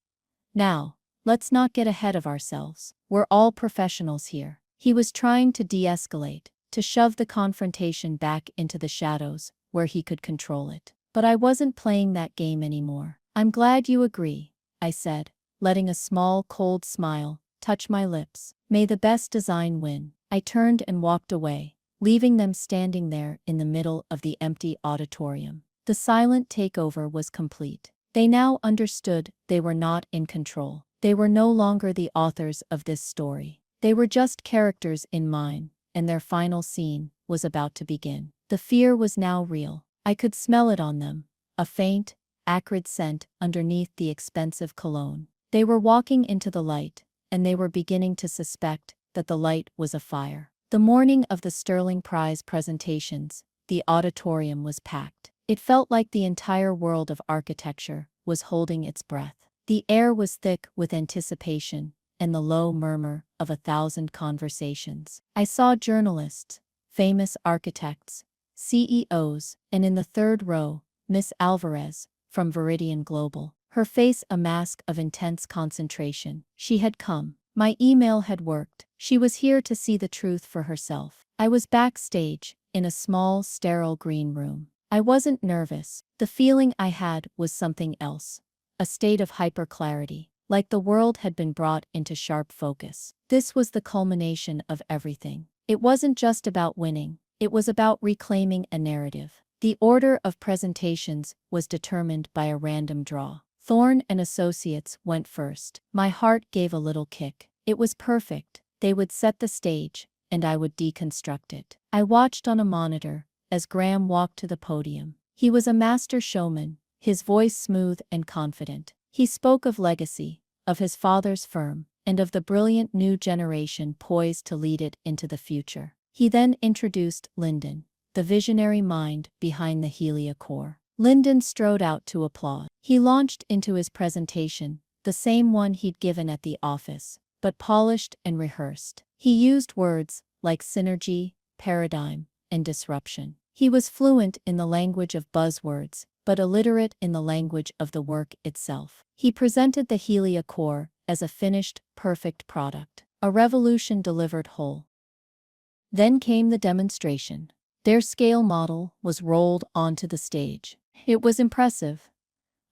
let's not get ahead of ourselves. We're all professionals here." He was trying to de-escalate, to shove the confrontation back into the shadows, where he could control it. But I wasn't playing that game anymore. I'm glad you agree, I said, letting a small, cold smile touch my lips. May the best design win. I turned and walked away, leaving them standing there in the middle of the empty auditorium. The silent takeover was complete. They now understood they were not in control. They were no longer the authors of this story. They were just characters in mine, and their final scene was about to begin. The fear was now real. I could smell it on them, a faint, acrid scent underneath the expensive cologne. They were walking into the light, and they were beginning to suspect that the light was afire. The morning of the Sterling Prize presentations, the auditorium was packed. It felt like the entire world of architecture was holding its breath. The air was thick with anticipation and the low murmur of 1,000 conversations. I saw journalists, famous architects, CEOs, and in the third row, Miss Alvarez, from Veridian Global, her face a mask of intense concentration. She had come. My email had worked. She was here to see the truth for herself. I was backstage, in a small, sterile green room. I wasn't nervous. The feeling I had was something else. A state of hyperclarity, like the world had been brought into sharp focus. This was the culmination of everything. It wasn't just about winning. It was about reclaiming a narrative. The order of presentations was determined by a random draw. Thorne and Associates went first. My heart gave a little kick. It was perfect. They would set the stage, and I would deconstruct it. I watched on a monitor as Graham walked to the podium. He was a master showman, his voice smooth and confident. He spoke of legacy, of his father's firm, and of the brilliant new generation poised to lead it into the future. He then introduced Lyndon, the visionary mind behind the Helia core. Lyndon strode out to applaud. He launched into his presentation, the same one he'd given at the office, but polished and rehearsed. He used words like synergy, paradigm, and disruption. He was fluent in the language of buzzwords, but illiterate in the language of the work itself. He presented the Helia core as a finished, perfect product, a revolution delivered whole. Then came the demonstration. Their scale model was rolled onto the stage. It was impressive.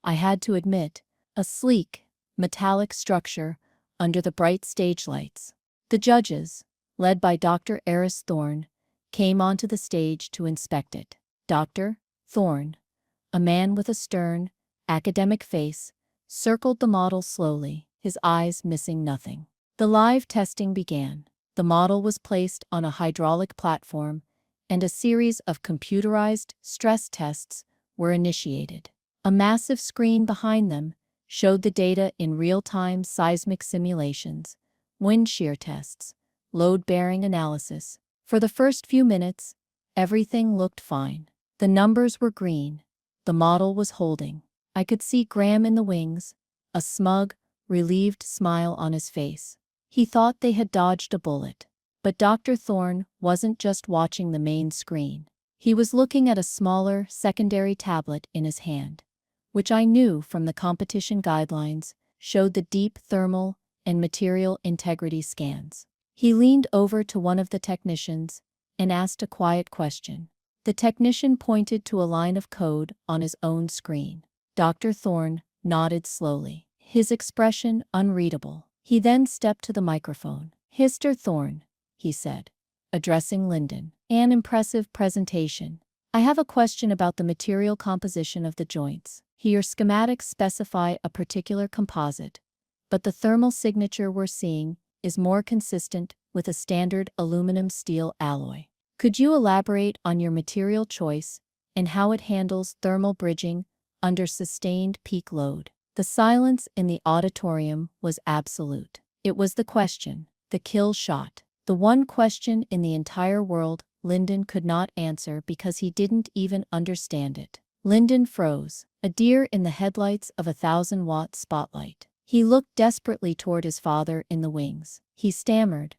I had to admit, a sleek, metallic structure under the bright stage lights. The judges, led by Dr. Eris Thorne, came onto the stage to inspect it. Dr. Thorne, a man with a stern, academic face, circled the model slowly, his eyes missing nothing. The live testing began. The model was placed on a hydraulic platform, and a series of computerized stress tests were initiated. A massive screen behind them showed the data in real-time seismic simulations, wind shear tests, load-bearing analysis. For the first few minutes, everything looked fine. The numbers were green. The model was holding. I could see Graham in the wings, a smug, relieved smile on his face. He thought they had dodged a bullet. But Dr. Thorne wasn't just watching the main screen. He was looking at a smaller, secondary tablet in his hand, which I knew from the competition guidelines showed the deep thermal and material integrity scans. He leaned over to one of the technicians and asked a quiet question. The technician pointed to a line of code on his own screen. Dr. Thorne nodded slowly, his expression unreadable. He then stepped to the microphone. "Mr. Thorne," he said, addressing Lyndon. "An impressive presentation. I have a question about the material composition of the joints. Your schematics specify a particular composite, but the thermal signature we're seeing is more consistent with a standard aluminum steel alloy. Could you elaborate on your material choice and how it handles thermal bridging under sustained peak load?" The silence in the auditorium was absolute. It was the question, the kill shot. The one question in the entire world Lyndon could not answer because he didn't even understand it. Lyndon froze, a deer in the headlights of a 1,000-watt spotlight. He looked desperately toward his father in the wings. He stammered,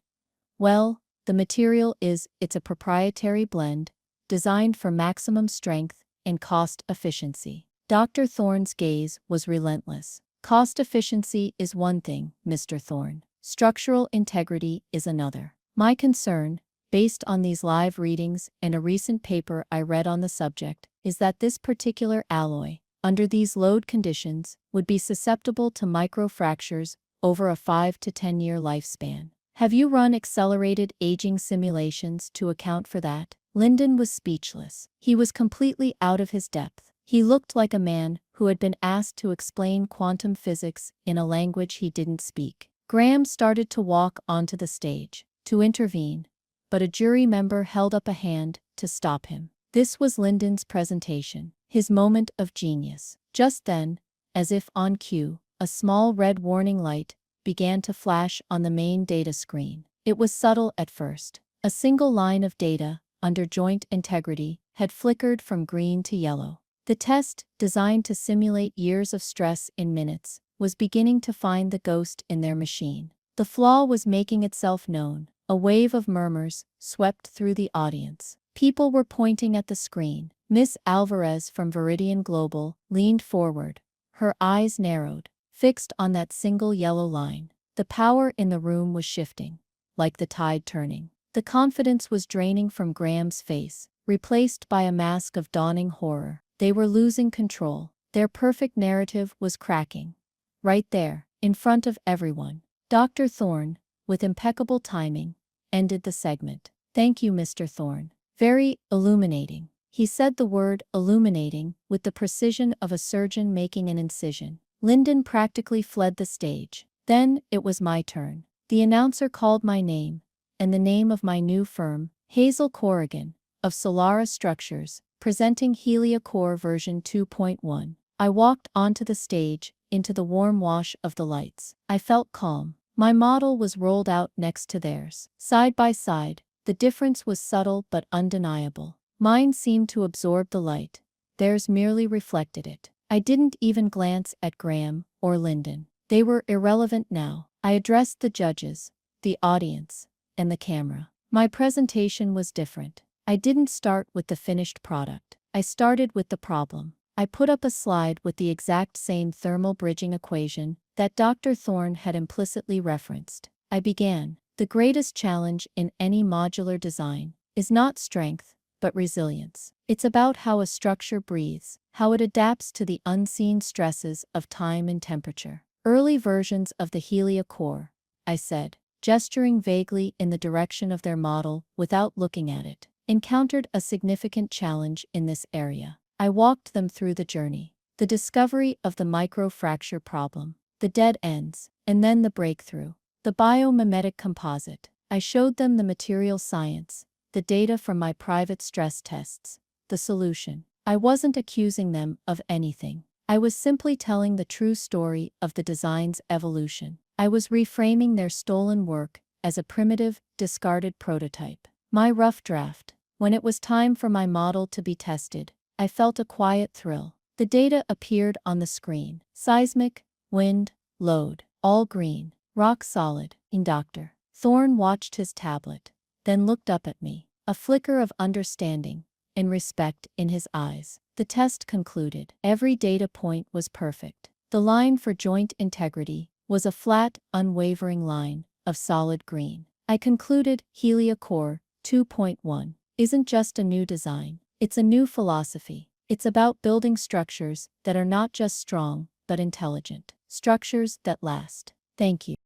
"Well, the material it's a proprietary blend, designed for maximum strength and cost efficiency." Dr. Thorne's gaze was relentless. "Cost efficiency is one thing, Mr. Thorne. Structural integrity is another. My concern, based on these live readings and a recent paper I read on the subject, is that this particular alloy, under these load conditions, would be susceptible to microfractures over a 5 to 10-year lifespan. Have you run accelerated aging simulations to account for that? Lyndon was speechless. He was completely out of his depth. He looked like a man who had been asked to explain quantum physics in a language he didn't speak. Graham started to walk onto the stage, to intervene, but a jury member held up a hand to stop him. This was Lyndon's presentation, his moment of genius. Just then, as if on cue, a small red warning light began to flash on the main data screen. It was subtle at first. A single line of data, under joint integrity, had flickered from green to yellow. The test, designed to simulate years of stress in minutes, was beginning to find the ghost in their machine. The flaw was making itself known. A wave of murmurs swept through the audience. People were pointing at the screen. Miss Alvarez from Viridian Global leaned forward, her eyes narrowed, fixed on that single yellow line. The power in the room was shifting, like the tide turning. The confidence was draining from Graham's face, replaced by a mask of dawning horror. They were losing control. Their perfect narrative was cracking. Right there, in front of everyone. Dr. Thorne, with impeccable timing, ended the segment. "Thank you, Mr. Thorne. Very illuminating." He said the word illuminating with the precision of a surgeon making an incision. Lyndon practically fled the stage. Then it was my turn. The announcer called my name, and the name of my new firm, Hazel Corrigan, of Solara Structures, presenting HeliaCore version 2.1. I walked onto the stage, into the warm wash of the lights. I felt calm. My model was rolled out next to theirs. Side by side, the difference was subtle but undeniable. Mine seemed to absorb the light. Theirs merely reflected it. I didn't even glance at Graham or Lyndon. They were irrelevant now. I addressed the judges, the audience, and the camera. My presentation was different. I didn't start with the finished product. I started with the problem. I put up a slide with the exact same thermal bridging equation that Dr. Thorne had implicitly referenced. I began, "The greatest challenge in any modular design is not strength, but resilience. It's about how a structure breathes, how it adapts to the unseen stresses of time and temperature." Early versions of the HeliaCore, I said, gesturing vaguely in the direction of their model without looking at it, encountered a significant challenge in this area. I walked them through the journey. The discovery of the microfracture problem, the dead ends, and then the breakthrough, the biomimetic composite. I showed them the material science, the data from my private stress tests, the solution. I wasn't accusing them of anything. I was simply telling the true story of the design's evolution. I was reframing their stolen work as a primitive, discarded prototype. My rough draft. When it was time for my model to be tested, I felt a quiet thrill. The data appeared on the screen. Seismic, wind, load, all green, rock solid. Dr. Thorne watched his tablet, then looked up at me, a flicker of understanding and respect in his eyes. The test concluded. Every data point was perfect. The line for joint integrity was a flat, unwavering line of solid green. I concluded HeliaCore 2.1 isn't just a new design, it's a new philosophy. It's about building structures that are not just strong, but intelligent. Structures that last. Thank you.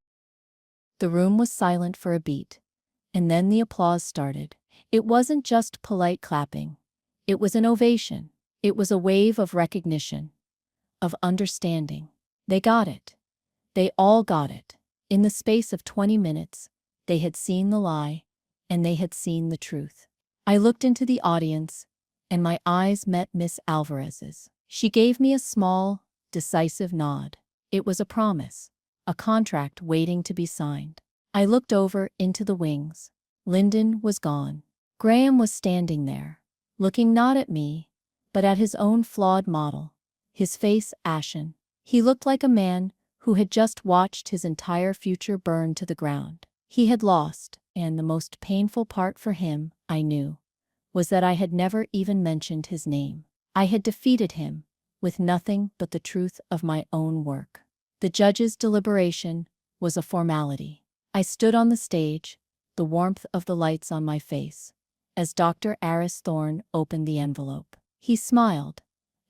The room was silent for a beat, and then the applause started. It wasn't just polite clapping. It was an ovation. It was a wave of recognition, of understanding. They got it. They all got it. In the space of 20 minutes, they had seen the lie, and they had seen the truth. I looked into the audience, and my eyes met Miss Alvarez's. She gave me a small, decisive nod. It was a promise, a contract waiting to be signed. I looked over into the wings. Lyndon was gone. Graham was standing there, looking not at me, but at his own flawed model, his face ashen. He looked like a man who had just watched his entire future burn to the ground. He had lost, and the most painful part for him, I knew, was that I had never even mentioned his name. I had defeated him, with nothing but the truth of my own work. The judge's deliberation was a formality. I stood on the stage, the warmth of the lights on my face, as Dr. Aris Thorne opened the envelope. He smiled,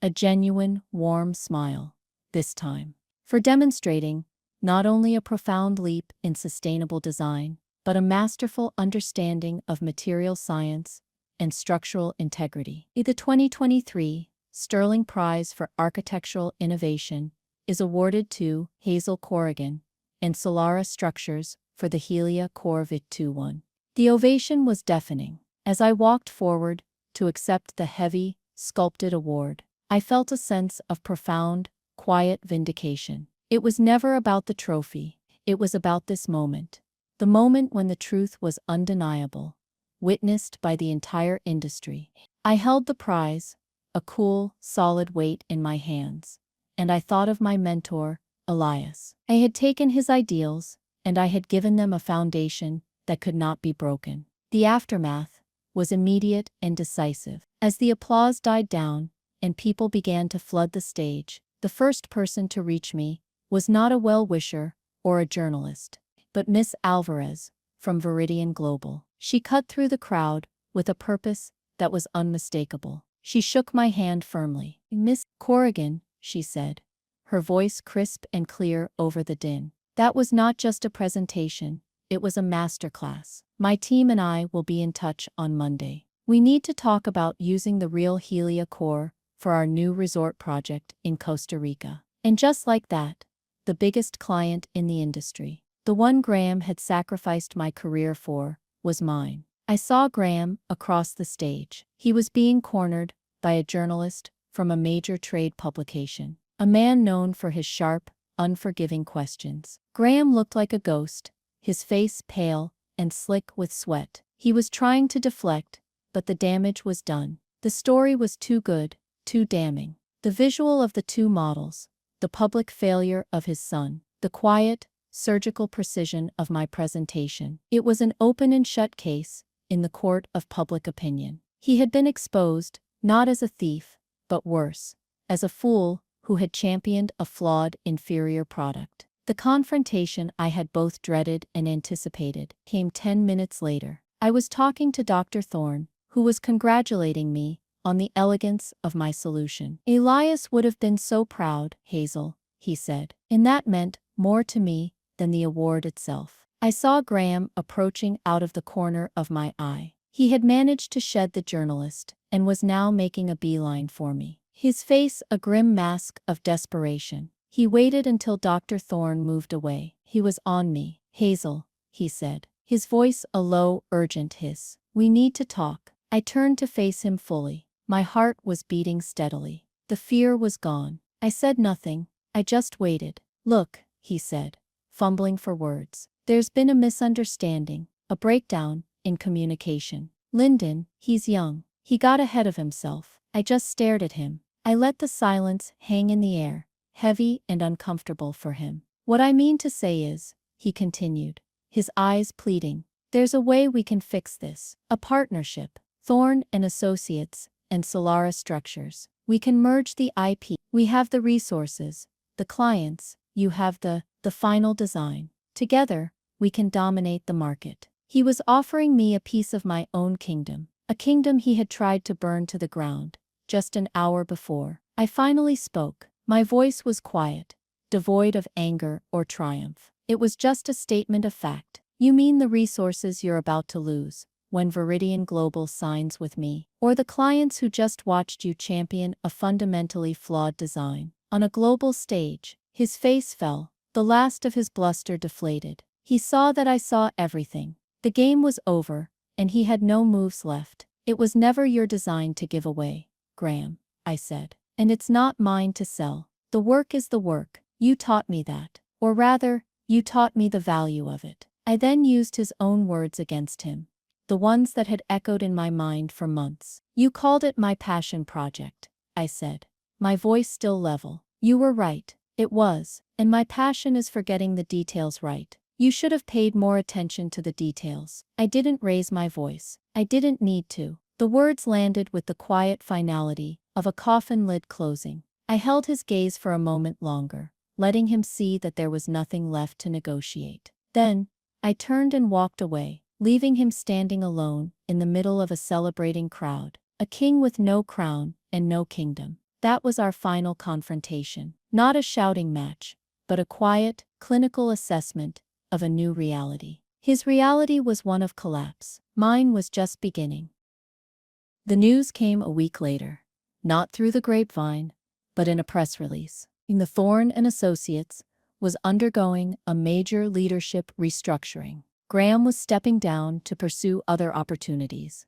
a genuine, warm smile, this time. For demonstrating not only a profound leap in sustainable design, but a masterful understanding of material science and structural integrity. The 2023 Sterling Prize for Architectural Innovation is awarded to Hazel Corrigan and Solara Structures for the Helia Core VIT-21. The ovation was deafening. As I walked forward to accept the heavy, sculpted award, I felt a sense of profound, quiet vindication. It was never about the trophy. It was about this moment. The moment when the truth was undeniable, witnessed by the entire industry. I held the prize, a cool, solid weight in my hands, and I thought of my mentor, Elias. I had taken his ideals, and I had given them a foundation that could not be broken. The aftermath was immediate and decisive. As the applause died down and people began to flood the stage, the first person to reach me was not a well-wisher or a journalist, but Miss Alvarez from Viridian Global. She cut through the crowd with a purpose that was unmistakable. She shook my hand firmly. "Miss Corrigan," she said, her voice crisp and clear over the din. "That was not just a presentation, it was a masterclass. My team and I will be in touch on Monday. We need to talk about using the real Helia core for our new resort project in Costa Rica." And just like that, the biggest client in the industry, the one Graham had sacrificed my career for, was mine. I saw Graham across the stage. He was being cornered by a journalist from a major trade publication, a man known for his sharp, unforgiving questions. Graham looked like a ghost, his face pale and slick with sweat. He was trying to deflect, but the damage was done. The story was too good, too damning. The visual of the two models, the public failure of his son, the quiet, surgical precision of my presentation. It was an open and shut case in the court of public opinion. He had been exposed, not as a thief, but worse, as a fool who had championed a flawed, inferior product. The confrontation I had both dreaded and anticipated came 10 minutes later. I was talking to Dr. Thorne, who was congratulating me on the elegance of my solution. "Elias would have been so proud, Hazel," he said, and that meant more to me than the award itself. I saw Graham approaching out of the corner of my eye. He had managed to shed the journalist and was now making a beeline for me, his face a grim mask of desperation. He waited until Dr. Thorne moved away. "He was on me, Hazel," he said, his voice a low, urgent hiss. "We need to talk." I turned to face him fully. My heart was beating steadily. The fear was gone. I said nothing. I just waited. "Look," he said, fumbling for words. "There's been a misunderstanding, a breakdown in communication. Lyndon, he's young. He got ahead of himself." I just stared at him. I let the silence hang in the air, heavy and uncomfortable for him. "What I mean to say is," he continued, his eyes pleading, "there's a way we can fix this. A partnership. Thorne and Associates and Solara Structures. We can merge the IP. We have the resources, the clients, you have the final design. Together, we can dominate the market." He was offering me a piece of my own kingdom, a kingdom he had tried to burn to the ground just an hour before. I finally spoke. My voice was quiet, devoid of anger or triumph. It was just a statement of fact. "You mean the resources you're about to lose when Viridian Global signs with me, or the clients who just watched you champion a fundamentally flawed design on a global stage?" His face fell. The last of his bluster deflated. He saw that I saw everything. The game was over, and he had no moves left. "It was never your design to give away, Graham," I said. "And it's not mine to sell. The work is the work. You taught me that. Or rather, you taught me the value of it." I then used his own words against him, the ones that had echoed in my mind for months. "You called it my passion project," I said, my voice still level. "You were right. It was, and my passion is for getting the details right. You should have paid more attention to the details." I didn't raise my voice. I didn't need to. The words landed with the quiet finality of a coffin lid closing. I held his gaze for a moment longer, letting him see that there was nothing left to negotiate. Then, I turned and walked away, leaving him standing alone in the middle of a celebrating crowd, a king with no crown and no kingdom. That was our final confrontation. Not a shouting match, but a quiet, clinical assessment of a new reality. His reality was one of collapse. Mine was just beginning. The news came a week later, not through the grapevine, but in a press release. The Thorne and Associates was undergoing a major leadership restructuring. Graham was stepping down to pursue other opportunities,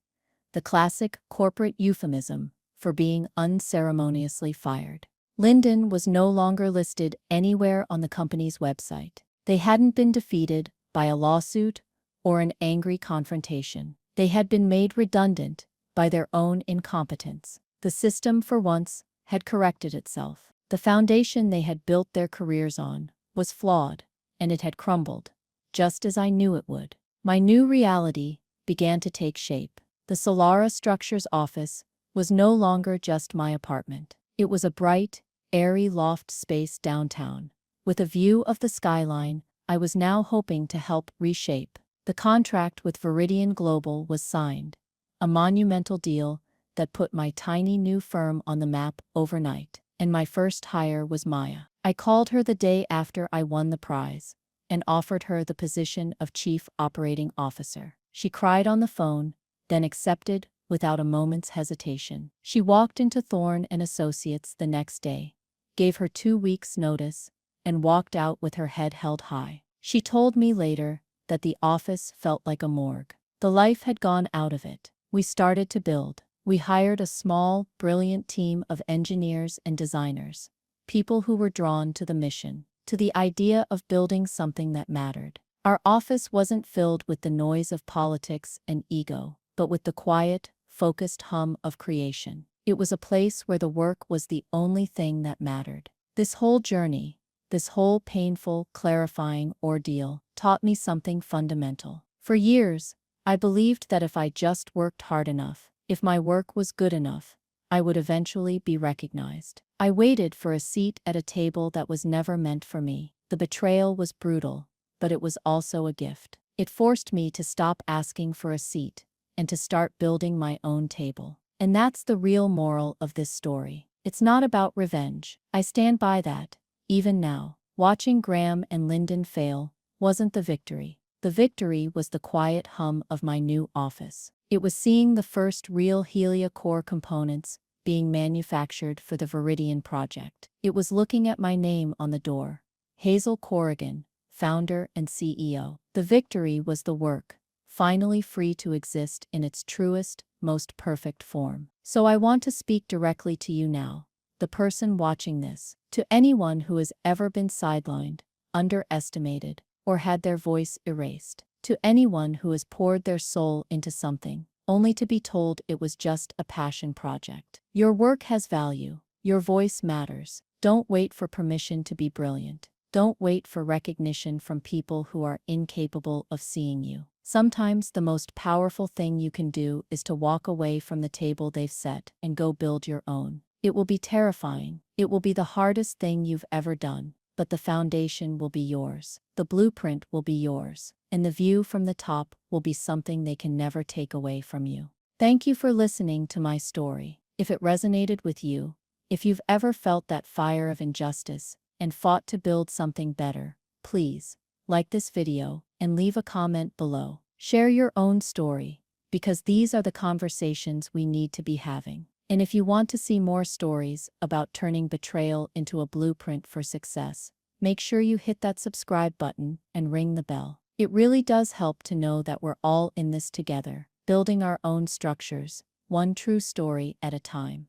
the classic corporate euphemism for being unceremoniously fired. Lyndon was no longer listed anywhere on the company's website. They hadn't been defeated by a lawsuit or an angry confrontation. They had been made redundant by their own incompetence. The system, for once, had corrected itself. The foundation they had built their careers on was flawed, and it had crumbled, just as I knew it would. My new reality began to take shape. The Solara Structures office was no longer just my apartment. It was a bright, airy loft space downtown, with a view of the skyline I was now hoping to help reshape. The contract with Viridian Global was signed, a monumental deal that put my tiny new firm on the map overnight, and my first hire was Maya. I called her the day after I won the prize and offered her the position of Chief Operating Officer. She cried on the phone, then accepted without a moment's hesitation. She walked into Thorne and Associates the next day, gave her 2 weeks' notice, and walked out with her head held high. She told me later that the office felt like a morgue. The life had gone out of it. We started to build. We hired a small, brilliant team of engineers and designers, people who were drawn to the mission, to the idea of building something that mattered. Our office wasn't filled with the noise of politics and ego, but with the quiet, focused hum of creation. It was a place where the work was the only thing that mattered. This whole journey, this whole painful, clarifying ordeal, taught me something fundamental. For years, I believed that if I just worked hard enough, if my work was good enough, I would eventually be recognized. I waited for a seat at a table that was never meant for me. The betrayal was brutal, but it was also a gift. It forced me to stop asking for a seat and to start building my own table. And that's the real moral of this story. It's not about revenge. I stand by that. Even now, watching Graham and Lyndon fail wasn't the victory. The victory was the quiet hum of my new office. It was seeing the first real Helia core components being manufactured for the Viridian project. It was looking at my name on the door, Hazel Corrigan, founder and CEO. The victory was the work, finally free to exist in its truest, most perfect form. So I want to speak directly to you now, the person watching this, to anyone who has ever been sidelined, underestimated, or had their voice erased, to anyone who has poured their soul into something, only to be told it was just a passion project. Your work has value. Your voice matters. Don't wait for permission to be brilliant. Don't wait for recognition from people who are incapable of seeing you. Sometimes the most powerful thing you can do is to walk away from the table they've set and go build your own. It will be terrifying. It will be the hardest thing you've ever done, but the foundation will be yours. The blueprint will be yours, and the view from the top will be something they can never take away from you. Thank you for listening to my story. If it resonated with you, if you've ever felt that fire of injustice and fought to build something better, please like this video and leave a comment below. Share your own story, because these are the conversations we need to be having. And if you want to see more stories about turning betrayal into a blueprint for success, make sure you hit that subscribe button and ring the bell. It really does help to know that we're all in this together, building our own structures, one true story at a time.